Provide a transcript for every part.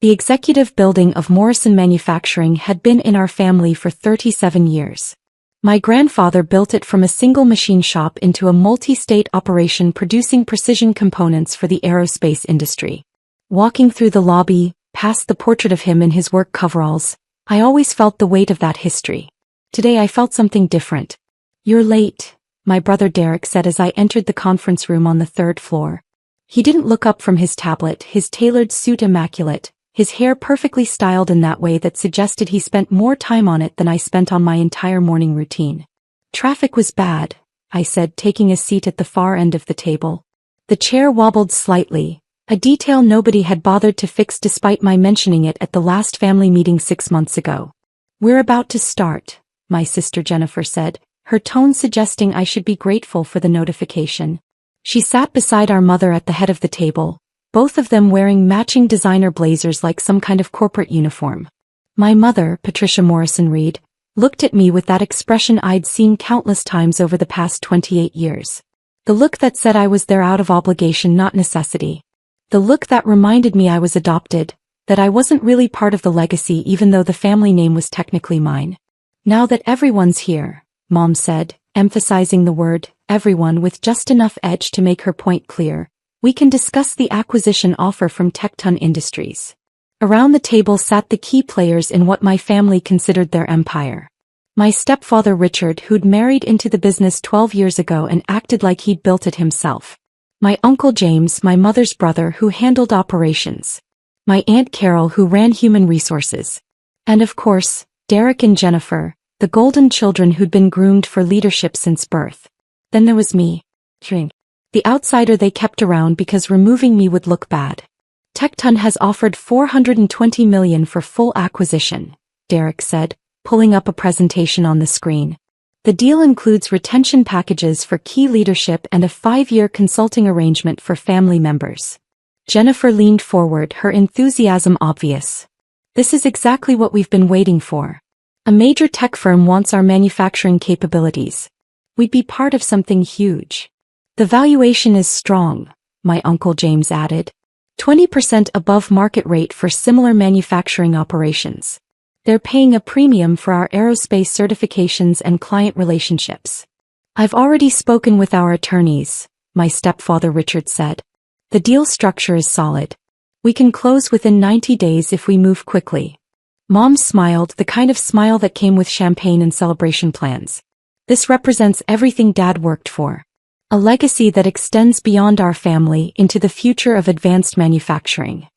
The executive building of Morrison Manufacturing had been in our family for 37 years. My grandfather built it from a single machine shop into a multi-state operation producing precision components for the aerospace industry. Walking through the lobby, past the portrait of him in his work coveralls, I always felt the weight of that history. Today I felt something different. "You're late," my brother Derek said as I entered the conference room on the third floor. He didn't look up from his tablet, his tailored suit immaculate, his hair perfectly styled in that way that suggested he spent more time on it than I spent on my entire morning routine. "Traffic was bad," I said, taking a seat at the far end of the table. The chair wobbled slightly, a detail nobody had bothered to fix despite my mentioning it at the last family meeting 6 months ago. "We're about to start," my sister Jennifer said, her tone suggesting I should be grateful for the notification. She sat beside our mother at the head of the table, both of them wearing matching designer blazers like some kind of corporate uniform. My mother, Patricia Morrison Reed, looked at me with that expression I'd seen countless times over the past 28 years. The look that said I was there out of obligation, not necessity. The look that reminded me I was adopted, that I wasn't really part of the legacy even though the family name was technically mine. "Now that everyone's here," Mom said, emphasizing the word everyone with just enough edge to make her point clear, "we can discuss the acquisition offer from Tecton Industries." Around the table sat the key players in what my family considered their empire. My stepfather Richard, who'd married into the business 12 years ago and acted like he'd built it himself. My uncle James, my mother's brother, who handled operations. My aunt Carol, who ran human resources. And of course, Derek and Jennifer, the golden children who'd been groomed for leadership since birth. Then there was me. The outsider they kept around because removing me would look bad. "Tecton has offered $420 million for full acquisition," Derek said, pulling up a presentation on the screen. "The deal includes retention packages for key leadership and a 5-year consulting arrangement for family members." Jennifer leaned forward, her enthusiasm obvious. "This is exactly what we've been waiting for. A major tech firm wants our manufacturing capabilities. We'd be part of something huge. The valuation is strong," my uncle James added. 20% above market rate for similar manufacturing operations. They're paying a premium for our aerospace certifications and client relationships. "I've already spoken with our attorneys," my stepfather Richard said. "The deal structure is solid. We can close within 90 days if we move quickly." Mom smiled, the kind of smile that came with champagne and celebration plans. "This represents everything Dad worked for. A legacy that extends beyond our family into the future of advanced manufacturing."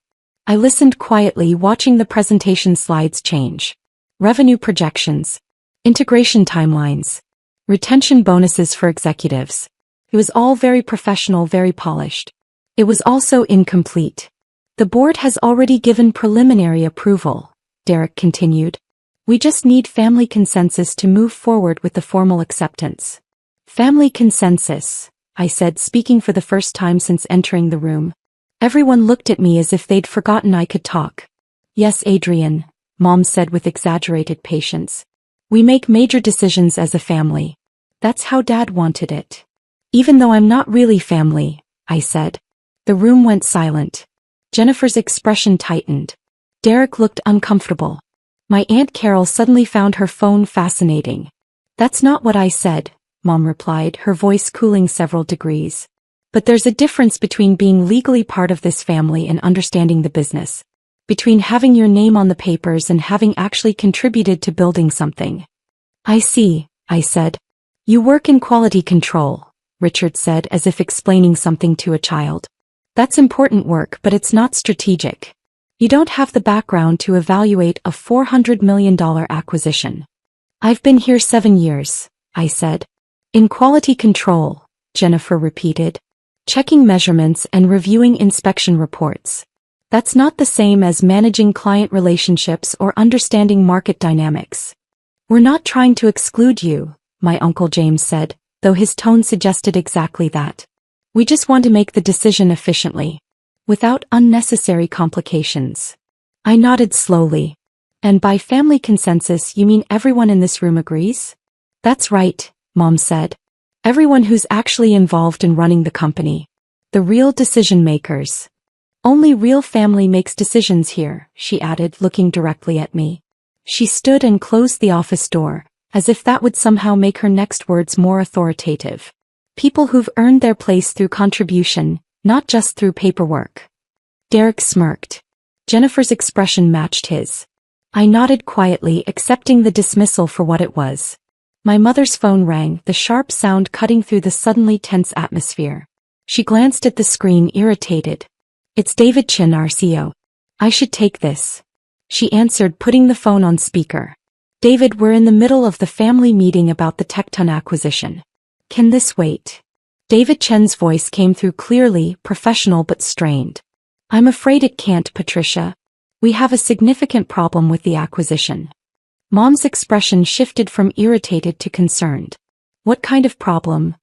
I listened quietly, watching the presentation slides change. Revenue projections. Integration timelines. Retention bonuses for executives. It was all very professional, very polished. It was also incomplete. "The board has already given preliminary approval," Derek continued. "We just need family consensus to move forward with the formal acceptance." "Family consensus," I said, speaking for the first time since entering the room. Everyone looked at me as if they'd forgotten I could talk. "Yes, Adrian," Mom said with exaggerated patience. "We make major decisions as a family. That's how Dad wanted it." "Even though I'm not really family," I said. The room went silent. Jennifer's expression tightened. Derek looked uncomfortable. My Aunt Carol suddenly found her phone fascinating. "That's not what I said," Mom replied, her voice cooling several degrees. "But there's a difference between being legally part of this family and understanding the business. Between having your name on the papers and having actually contributed to building something." "I see," I said. "You work in quality control," Richard said as if explaining something to a child. "That's important work, but it's not strategic. You don't have the background to evaluate a $400 million acquisition." "I've been here 7 years," I said. "In quality control," Jennifer repeated. "Checking measurements and reviewing inspection reports. That's not the same as managing client relationships or understanding market dynamics." "We're not trying to exclude you," my Uncle James said, though his tone suggested exactly that. "We just want to make the decision efficiently, without unnecessary complications." I nodded slowly. "And by family consensus you mean everyone in this room agrees?" "That's right," Mom said. "Everyone who's actually involved in running the company. The real decision makers." Only real family makes decisions here, she added, looking directly at me. She stood and closed the office door, as if that would somehow make her next words more authoritative. People who've earned their place through contribution, not just through paperwork. Derek smirked. Jennifer's expression matched his. I nodded quietly, accepting the dismissal for what it was. My mother's phone rang, the sharp sound cutting through the suddenly tense atmosphere. She glanced at the screen, irritated. It's David Chin, our CEO. I should take this. She answered, putting the phone on speaker. David, we're in the middle of the family meeting about the Tecton acquisition. Can this wait? David Chen's voice came through clearly, professional but strained. I'm afraid it can't, Patricia. We have a significant problem with the acquisition. Mom's expression shifted from irritated to concerned. What kind of problem?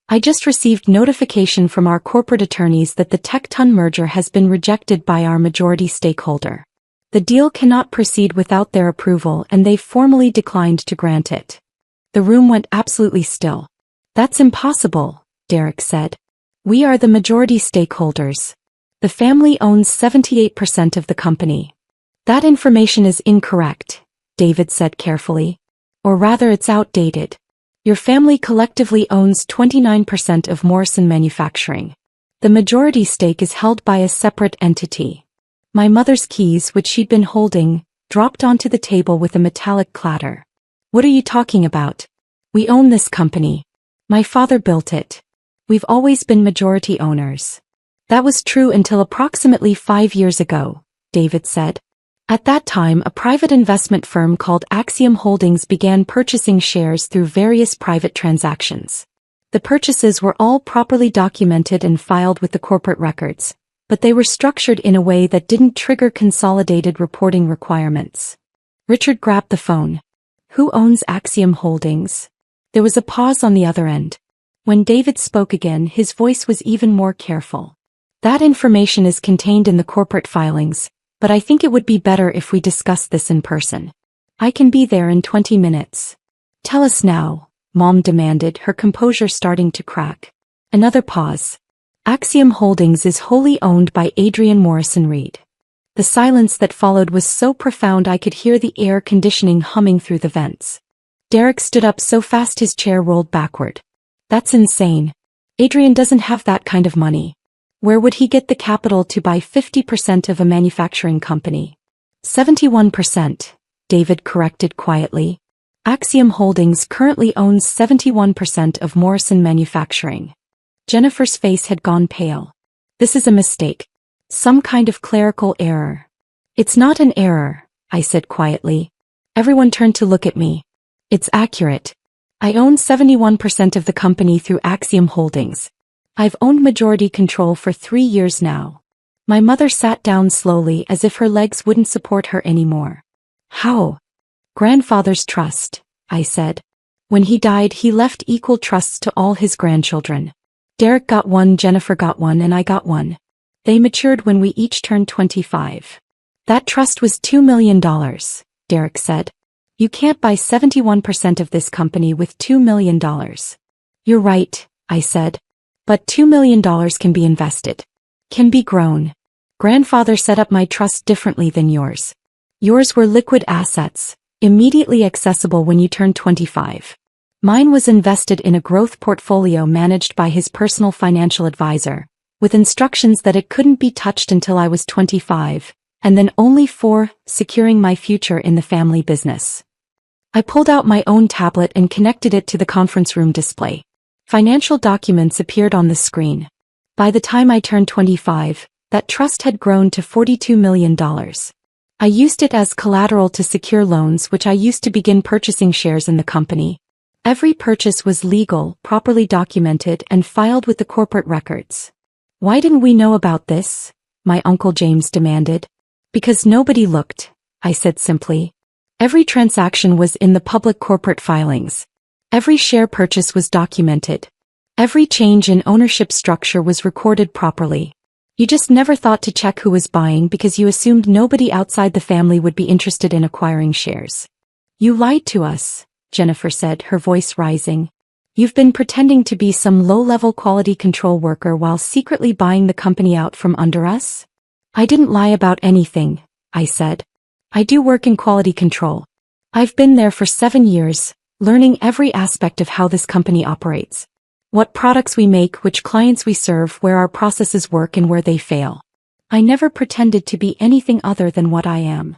I just received notification from our corporate attorneys that the Tecton merger has been rejected by our majority stakeholder. The deal cannot proceed without their approval, and they've formally declined to grant it. The room went absolutely still. That's impossible, Derek said. We are the majority stakeholders. The family owns 78% of the company. That information is incorrect, David said carefully. Or rather, it's outdated. Your family collectively owns 29% of Morrison Manufacturing. The majority stake is held by a separate entity. My mother's keys, which she'd been holding, dropped onto the table with a metallic clatter. What are you talking about? We own this company. My father built it. We've always been majority owners. That was true until approximately 5 years ago, David said. At that time, a private investment firm called Axiom Holdings began purchasing shares through various private transactions. The purchases were all properly documented and filed with the corporate records, but they were structured in a way that didn't trigger consolidated reporting requirements. Richard grabbed the phone. Who owns Axiom Holdings? There was a pause on the other end. When David spoke again, his voice was even more careful. That information is contained in the corporate filings, but I think it would be better if we discuss this in person. I can be there in 20 minutes. Tell us now, Mom demanded, her composure starting to crack. Another pause. Axiom Holdings is wholly owned by Adrian Morrison Reed. The silence that followed was so profound I could hear the air conditioning humming through the vents. Derek stood up so fast his chair rolled backward. That's insane. Adrian doesn't have that kind of money. Where would he get the capital to buy 50% of a manufacturing company? 71%, David corrected quietly. Axiom Holdings currently owns 71% of Morrison Manufacturing. Jennifer's face had gone pale. This is a mistake. Some kind of clerical error. It's not an error, I said quietly. Everyone turned to look at me. It's accurate. I own 71% of the company through Axiom Holdings. I've owned majority control for 3 years now. My mother sat down slowly as if her legs wouldn't support her anymore. How? Grandfather's trust, I said. When he died, he left equal trusts to all his grandchildren. Derek got one, Jennifer got one, and I got one. They matured when we each turned 25. That trust was $2 million, Derek said. You can't buy 71% of this company with $2 million. You're right, I said. But $2 million can be invested. Can be grown. Grandfather set up my trust differently than yours. Yours were liquid assets, immediately accessible when you turned 25. Mine was invested in a growth portfolio managed by his personal financial advisor, with instructions that it couldn't be touched until I was 25, and then only for securing my future in the family business. I pulled out my own tablet and connected it to the conference room display. Financial documents appeared on the screen. By the time I turned 25, that trust had grown to $42 million. I used it as collateral to secure loans, which I used to begin purchasing shares in the company. Every purchase was legal, properly documented, and filed with the corporate records. Why didn't we know about this? My Uncle James demanded. Because nobody looked, I said simply. Every transaction was in the public corporate filings. Every share purchase was documented. Every change in ownership structure was recorded properly. You just never thought to check who was buying because you assumed nobody outside the family would be interested in acquiring shares. You lied to us, Jennifer said, her voice rising. You've been pretending to be some low-level quality control worker while secretly buying the company out from under us? I didn't lie about anything, I said. I do work in quality control. I've been there for 7 years, learning every aspect of how this company operates. What products we make, which clients we serve, where our processes work and where they fail. I never pretended to be anything other than what I am.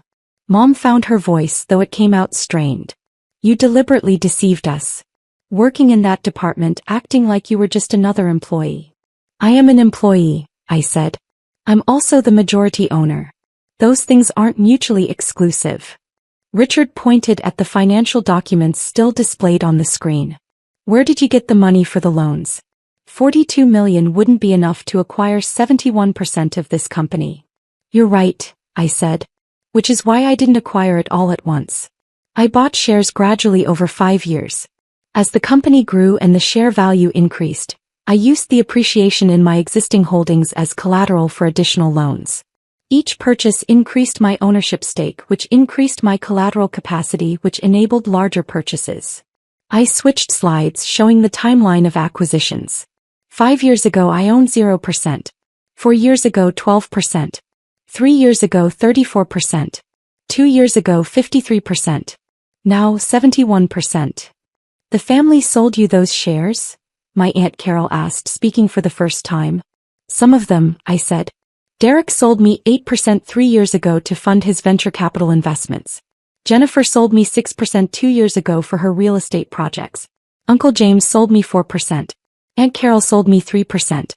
Mom found her voice, though it came out strained. You deliberately deceived us. Working in that department, acting like you were just another employee. I am an employee, I said. I'm also the majority owner. Those things aren't mutually exclusive. Richard pointed at the financial documents still displayed on the screen. Where did you get the money for the loans? 42 million wouldn't be enough to acquire 71% of this company. You're right, I said. Which is why I didn't acquire it all at once. I bought shares gradually over 5 years. As the company grew and the share value increased, I used the appreciation in my existing holdings as collateral for additional loans. Each purchase increased my ownership stake, which increased my collateral capacity, which enabled larger purchases. I switched slides showing the timeline of acquisitions. 5 years ago I owned 0%. 4 years ago 12%. 3 years ago 34%. 2 years ago 53%. Now 71%. The family sold you those shares? My Aunt Carol asked, speaking for the first time. Some of them, I said. Derek sold me 8% 3 years ago to fund his venture capital investments. Jennifer sold me 6% 2 years ago for her real estate projects. Uncle James sold me 4%. Aunt Carol sold me 3%.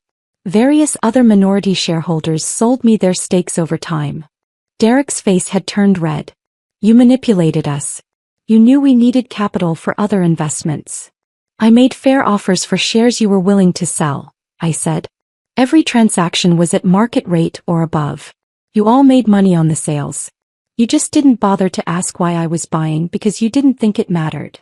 Various other minority shareholders sold me their stakes over time. Derek's face had turned red. You manipulated us. You knew we needed capital for other investments. I made fair offers for shares you were willing to sell, I said. Every transaction was at market rate or above. You all made money on the sales. You just didn't bother to ask why I was buying because you didn't think it mattered.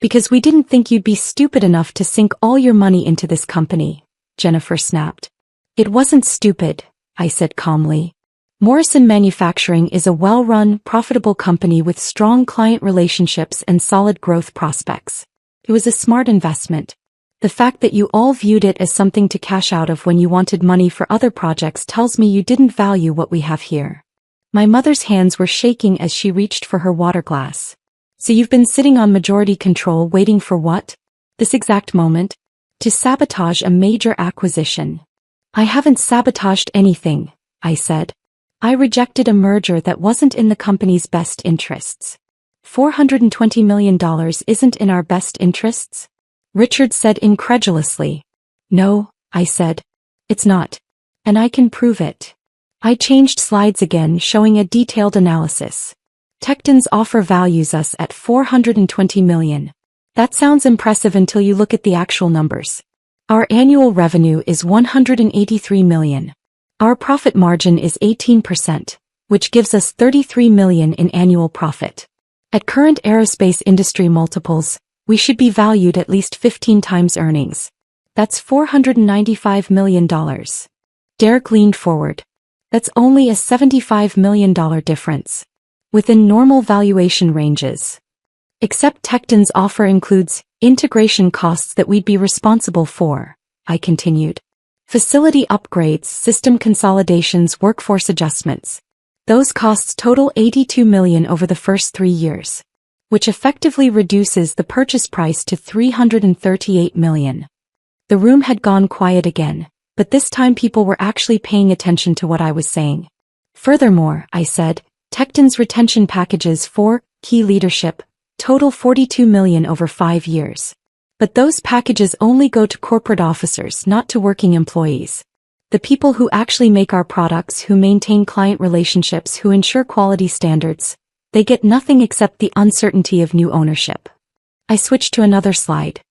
Because we didn't think you'd be stupid enough to sink all your money into this company, Jennifer snapped. It wasn't stupid, I said calmly. Morrison Manufacturing is a well-run, profitable company with strong client relationships and solid growth prospects. It was a smart investment. The fact that you all viewed it as something to cash out of when you wanted money for other projects tells me you didn't value what we have here. My mother's hands were shaking as she reached for her water glass. So you've been sitting on majority control waiting for what? This exact moment? To sabotage a major acquisition. I haven't sabotaged anything, I said. I rejected a merger that wasn't in the company's best interests. $420 million isn't in our best interests? Richard said incredulously. No, I said. It's not. And I can prove it. I changed slides again, showing a detailed analysis. Tecton's offer values us at $420 million. That sounds impressive until you look at the actual numbers. Our annual revenue is $183 million. Our profit margin is 18%, which gives us $33 million in annual profit. At current aerospace industry multiples, we should be valued at least 15 times earnings. That's $495 million. Derek leaned forward. That's only a $75 million difference. Within normal valuation ranges. Except Tecton's offer includes integration costs that we'd be responsible for, I continued. Facility upgrades, system consolidations, workforce adjustments. Those costs total $82 million over the first 3 years. Which effectively reduces the purchase price to $338 million. The room had gone quiet again, but this time people were actually paying attention to what I was saying. Furthermore, I said, Tecton's retention packages for key leadership total $42 million over 5 years. But those packages only go to corporate officers, not to working employees. The people who actually make our products, who maintain client relationships, who ensure quality standards. They get nothing except the uncertainty of new ownership. I switched to another slide.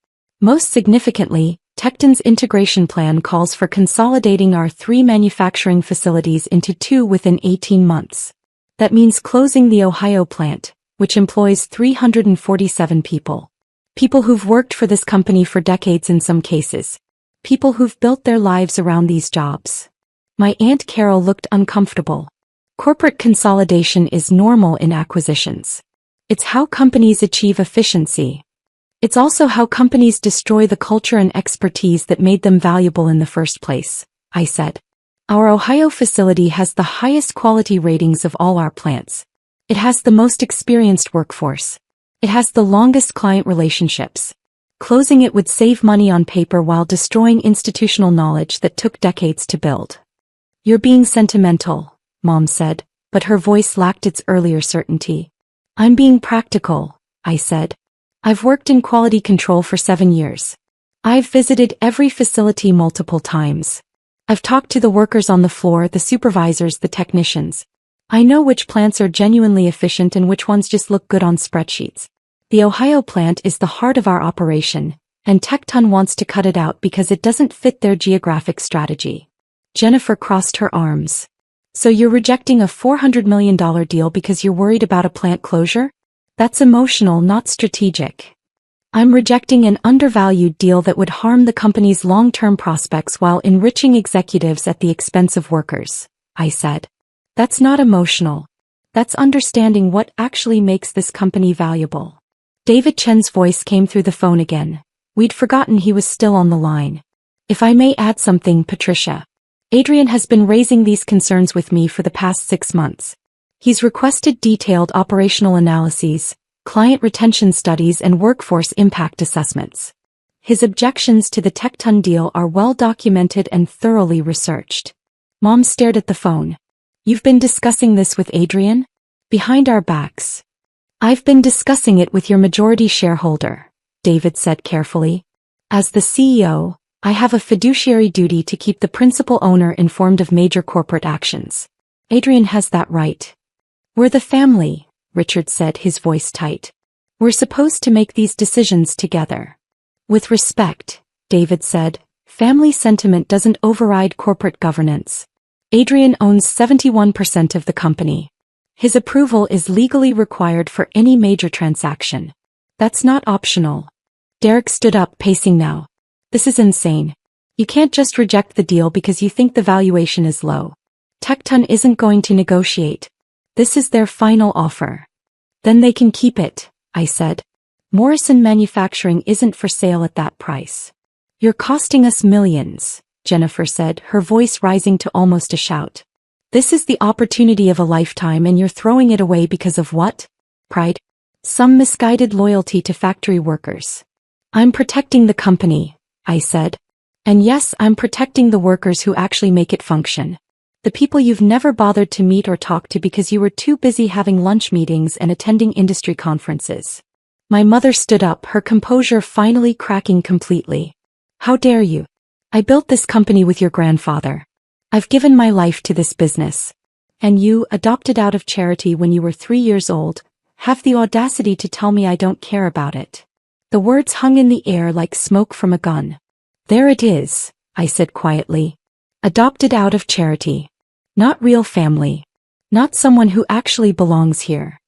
Most significantly, Tecton's integration plan calls for consolidating our 3 manufacturing facilities into 2 within 18 months. That means closing the Ohio plant, which employs 347 people. People who've worked for this company for decades in some cases. People who've built their lives around these jobs. My Aunt Carol looked uncomfortable. Corporate consolidation is normal in acquisitions. It's how companies achieve efficiency. It's also how companies destroy the culture and expertise that made them valuable in the first place, I said. Our Ohio facility has the highest quality ratings of all our plants. It has the most experienced workforce. It has the longest client relationships. Closing it would save money on paper while destroying institutional knowledge that took decades to build. You're being sentimental, Mom said, but her voice lacked its earlier certainty. I'm being practical, I said. I've worked in quality control for 7 years. I've visited every facility multiple times. I've talked to the workers on the floor, the supervisors, the technicians. I know which plants are genuinely efficient and which ones just look good on spreadsheets. The Ohio plant is the heart of our operation, and Tecton wants to cut it out because it doesn't fit their geographic strategy. Jennifer crossed her arms. So you're rejecting a $400 million deal because you're worried about a plant closure? That's emotional, not strategic. I'm rejecting an undervalued deal that would harm the company's long-term prospects while enriching executives at the expense of workers, I said. That's not emotional. That's understanding what actually makes this company valuable. David Chen's voice came through the phone again. We'd forgotten he was still on the line. If I may add something, Patricia. Adrian has been raising these concerns with me for the past 6 months. He's requested detailed operational analyses, client retention studies and workforce impact assessments. His objections to the Tecton deal are well documented and thoroughly researched. Mom stared at the phone. You've been discussing this with Adrian? Behind our backs. I've been discussing it with your majority shareholder, David said carefully. As the CEO, I have a fiduciary duty to keep the principal owner informed of major corporate actions. Adrian has that right. We're the family, Richard said, his voice tight. We're supposed to make these decisions together. With respect, David said, family sentiment doesn't override corporate governance. Adrian owns 71% of the company. His approval is legally required for any major transaction. That's not optional. Derek stood up, pacing now. This is insane. You can't just reject the deal because you think the valuation is low. Tecton isn't going to negotiate. This is their final offer. Then they can keep it, I said. Morrison Manufacturing isn't for sale at that price. You're costing us millions, Jennifer said, her voice rising to almost a shout. This is the opportunity of a lifetime and you're throwing it away because of what? Pride? Some misguided loyalty to factory workers. I'm protecting the company, I said. And yes, I'm protecting the workers who actually make it function. The people you've never bothered to meet or talk to because you were too busy having lunch meetings and attending industry conferences. My mother stood up, her composure finally cracking completely. How dare you? I built this company with your grandfather. I've given my life to this business. And you, adopted out of charity when you were 3 years old, have the audacity to tell me I don't care about it. The words hung in the air like smoke from a gun. There it is, I said quietly. Adopted out of charity. Not real family. Not someone who actually belongs here.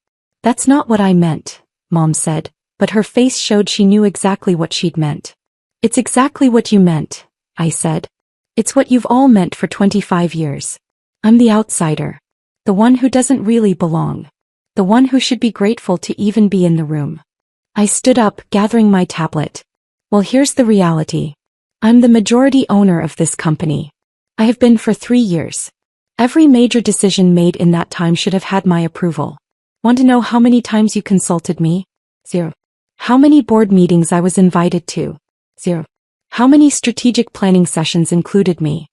That's not what I meant, Mom said, but her face showed she knew exactly what she'd meant. It's exactly what you meant, I said. It's what you've all meant for 25 years. I'm the outsider. The one who doesn't really belong. The one who should be grateful to even be in the room. I stood up, gathering my tablet. Well, here's the reality. I'm the majority owner of this company. I have been for 3 years. Every major decision made in that time should have had my approval. Want to know how many times you consulted me? 0. How many board meetings I was invited to? 0. How many strategic planning sessions included me?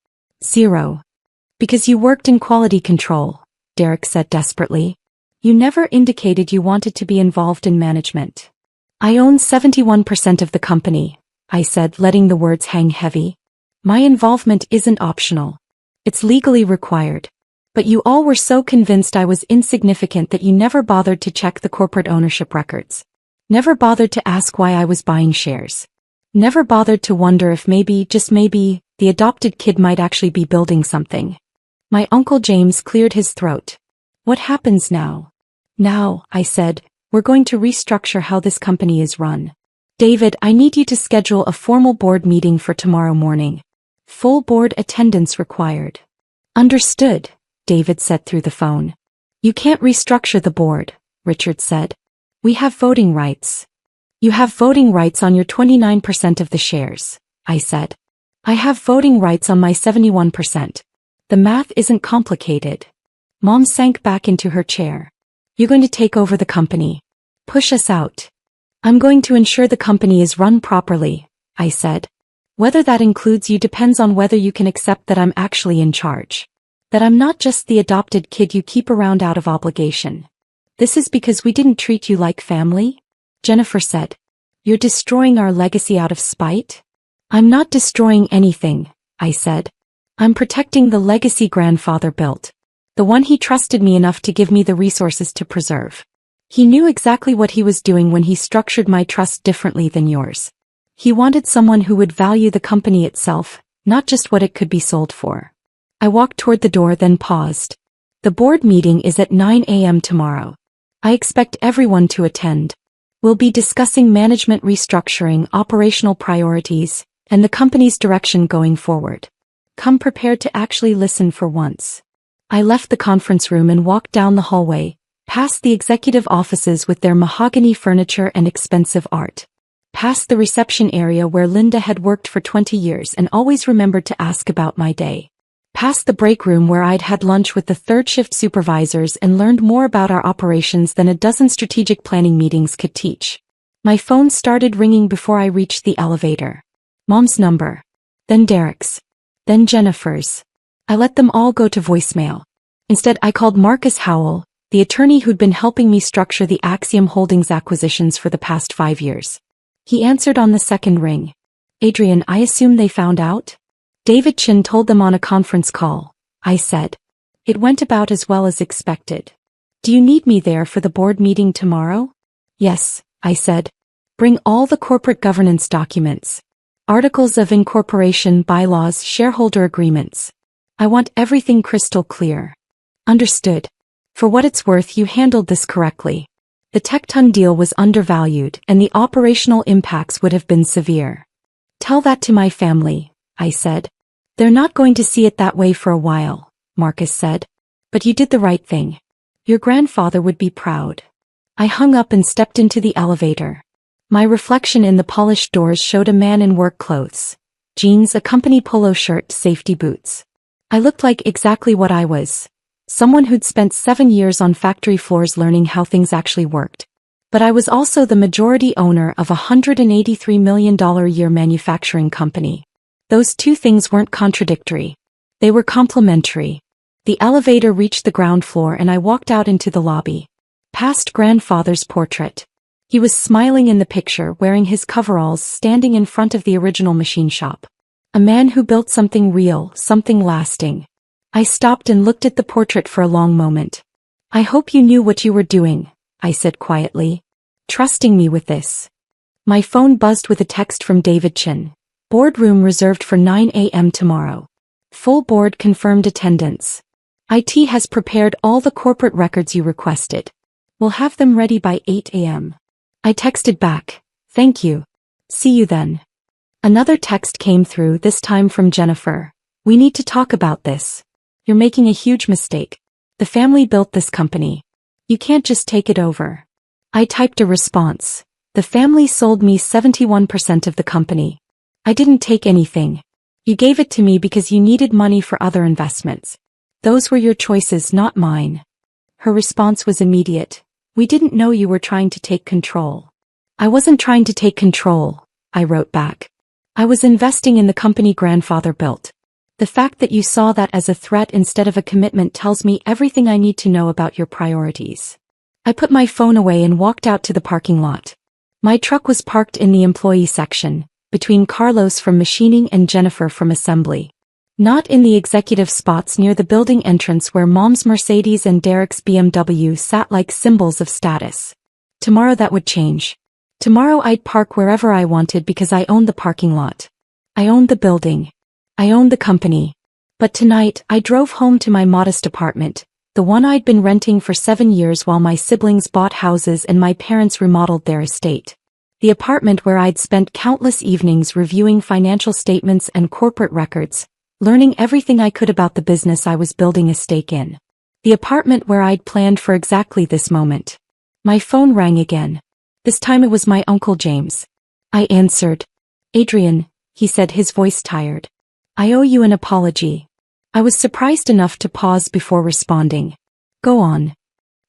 0. Because you worked in quality control, Derek said desperately. You never indicated you wanted to be involved in management. I own 71% of the company, I said, letting the words hang heavy. My involvement isn't optional. It's legally required. But you all were so convinced I was insignificant that you never bothered to check the corporate ownership records. Never bothered to ask why I was buying shares. Never bothered to wonder if maybe, just maybe, the adopted kid might actually be building something. My Uncle James cleared his throat. What happens now? Now, I said, we're going to restructure how this company is run. David, I need you to schedule a formal board meeting for tomorrow morning. Full board attendance required. Understood, David said through the phone. You can't restructure the board, Richard said. We have voting rights. You have voting rights on your 29% of the shares, I said. I have voting rights on my 71%. The math isn't complicated. Mom sank back into her chair. You're going to take over the company. Push us out. I'm going to ensure the company is run properly, I said. Whether that includes you depends on whether you can accept that I'm actually in charge. That I'm not just the adopted kid you keep around out of obligation. This is because we didn't treat you like family? Jennifer said. You're destroying our legacy out of spite? I'm not destroying anything, I said. I'm protecting the legacy grandfather built. The one he trusted me enough to give me the resources to preserve. He knew exactly what he was doing when he structured my trust differently than yours. He wanted someone who would value the company itself, not just what it could be sold for. I walked toward the door then paused. The board meeting is at 9 a.m. tomorrow. I expect everyone to attend. We'll be discussing management restructuring, operational priorities, and the company's direction going forward. Come prepared to actually listen for once. I left the conference room and walked down the hallway, past the executive offices with their mahogany furniture and expensive art. Past the reception area where Linda had worked for 20 years and always remembered to ask about my day. Past the break room where I'd had lunch with the third shift supervisors and learned more about our operations than a dozen strategic planning meetings could teach. My phone started ringing before I reached the elevator. Mom's number. Then Derek's. Then Jennifer's. I let them all go to voicemail. Instead, I called Marcus Howell, the attorney who'd been helping me structure the Axiom Holdings acquisitions for the past 5 years. He answered on the second ring. Adrian, I assume they found out? David Chin told them on a conference call, I said. It went about as well as expected. Do you need me there for the board meeting tomorrow? Yes, I said. Bring all the corporate governance documents. Articles of incorporation, bylaws, shareholder agreements. I want everything crystal clear. Understood. For what it's worth, you handled this correctly. The Tecton deal was undervalued and the operational impacts would have been severe. Tell that to my family, I said. They're not going to see it that way for a while, Marcus said. But you did the right thing. Your grandfather would be proud. I hung up and stepped into the elevator. My reflection in the polished doors showed a man in work clothes. Jeans, a company polo shirt, safety boots. I looked like exactly what I was. Someone who'd spent 7 years on factory floors learning how things actually worked. But I was also the majority owner of a $183 million a year manufacturing company. Those two things weren't contradictory. They were complementary. The elevator reached the ground floor and I walked out into the lobby. Past grandfather's portrait. He was smiling in the picture, wearing his coveralls, standing in front of the original machine shop. A man who built something real, something lasting. I stopped and looked at the portrait for a long moment. I hope you knew what you were doing, I said quietly. Trusting me with this. My phone buzzed with a text from David Chin. Boardroom reserved for 9 a.m. tomorrow. Full board confirmed attendance. IT has prepared all the corporate records you requested. We'll have them ready by 8 a.m. I texted back, thank you. See you then. Another text came through, this time from Jennifer. We need to talk about this. You're making a huge mistake. The family built this company. You can't just take it over. I typed a response. The family sold me 71% of the company. I didn't take anything. You gave it to me because you needed money for other investments. Those were your choices, not mine. Her response was immediate. We didn't know you were trying to take control. I wasn't trying to take control, I wrote back. I was investing in the company grandfather built. The fact that you saw that as a threat instead of a commitment tells me everything I need to know about your priorities. I put my phone away and walked out to the parking lot. My truck was parked in the employee section, between Carlos from machining and Jennifer from assembly. Not in the executive spots near the building entrance where Mom's Mercedes and Derek's BMW sat like symbols of status. Tomorrow that would change. Tomorrow I'd park wherever I wanted because I owned the parking lot. I owned the building. I owned the company. But tonight, I drove home to my modest apartment, the one I'd been renting for 7 years while my siblings bought houses and my parents remodeled their estate. The apartment where I'd spent countless evenings reviewing financial statements and corporate records, learning everything I could about the business I was building a stake in. The apartment where I'd planned for exactly this moment. My phone rang again. This time it was my Uncle James. I answered. Adrian, he said, his voice tired. I owe you an apology. I was surprised enough to pause before responding. Go on.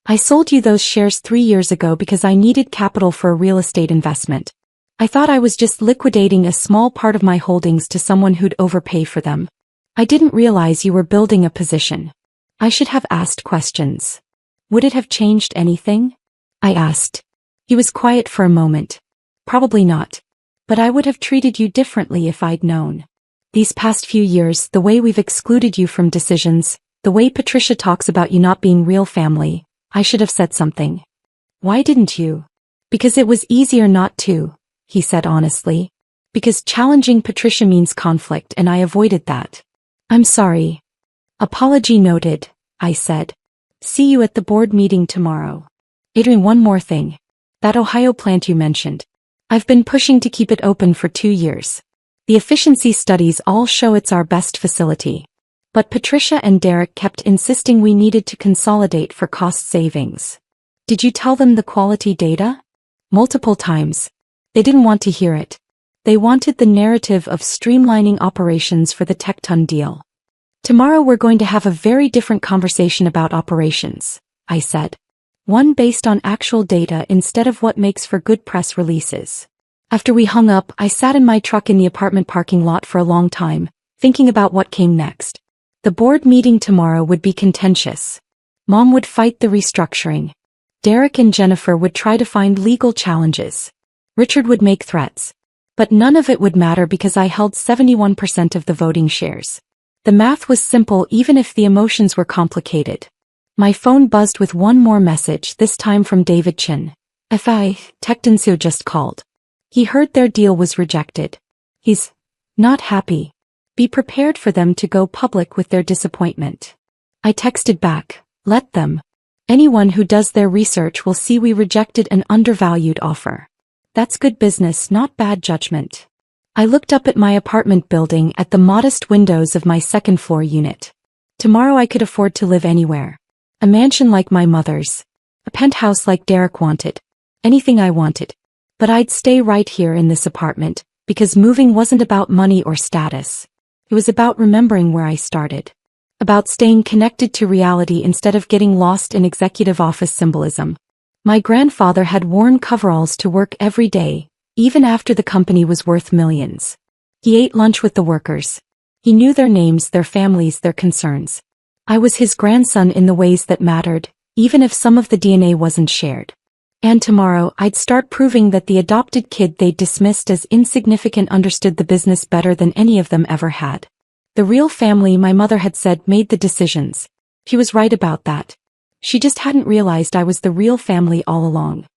I sold you those shares 3 years ago because I needed capital for a real estate investment. I thought I was just liquidating a small part of my holdings to someone who'd overpay for them. I didn't realize you were building a position. I should have asked questions. Would it have changed anything? I asked. He was quiet for a moment. Probably not. But I would have treated you differently if I'd known. These past few years, the way we've excluded you from decisions, the way Patricia talks about you not being real family, I should have said something. Why didn't you? Because it was easier not to, he said honestly. Because challenging Patricia means conflict and I avoided that. I'm sorry. Apology noted, I said. See you at the board meeting tomorrow. Adrian, one more thing. That Ohio plant you mentioned. I've been pushing to keep it open for 2 years. The efficiency studies all show it's our best facility. But Patricia and Derek kept insisting we needed to consolidate for cost savings. Did you tell them the quality data? Multiple times. They didn't want to hear it. They wanted the narrative of streamlining operations for the Tecton deal. Tomorrow we're going to have a very different conversation about operations, I said. One based on actual data instead of what makes for good press releases. After we hung up, I sat in my truck in the apartment parking lot for a long time, thinking about what came next. The board meeting tomorrow would be contentious. Mom would fight the restructuring. Derek and Jennifer would try to find legal challenges. Richard would make threats. But none of it would matter because I held 71% of the voting shares. The math was simple even if the emotions were complicated. My phone buzzed with one more message, this time from David Chin. Tecton just called. He heard their deal was rejected. He's not happy. Be prepared for them to go public with their disappointment. I texted back, let them. Anyone who does their research will see we rejected an undervalued offer. That's good business, not bad judgment. I looked up at my apartment building at the modest windows of my second-floor unit. Tomorrow I could afford to live anywhere. A mansion like my mother's. A penthouse like Derek wanted. Anything I wanted. But I'd stay right here in this apartment, because moving wasn't about money or status. It was about remembering where I started. About staying connected to reality instead of getting lost in executive office symbolism. My grandfather had worn coveralls to work every day, even after the company was worth millions. He ate lunch with the workers. He knew their names, their families, their concerns. I was his grandson in the ways that mattered, even if some of the DNA wasn't shared. And tomorrow, I'd start proving that the adopted kid they'd dismissed as insignificant understood the business better than any of them ever had. The real family, my mother had said, made the decisions. She was right about that. She just hadn't realized I was the real family all along.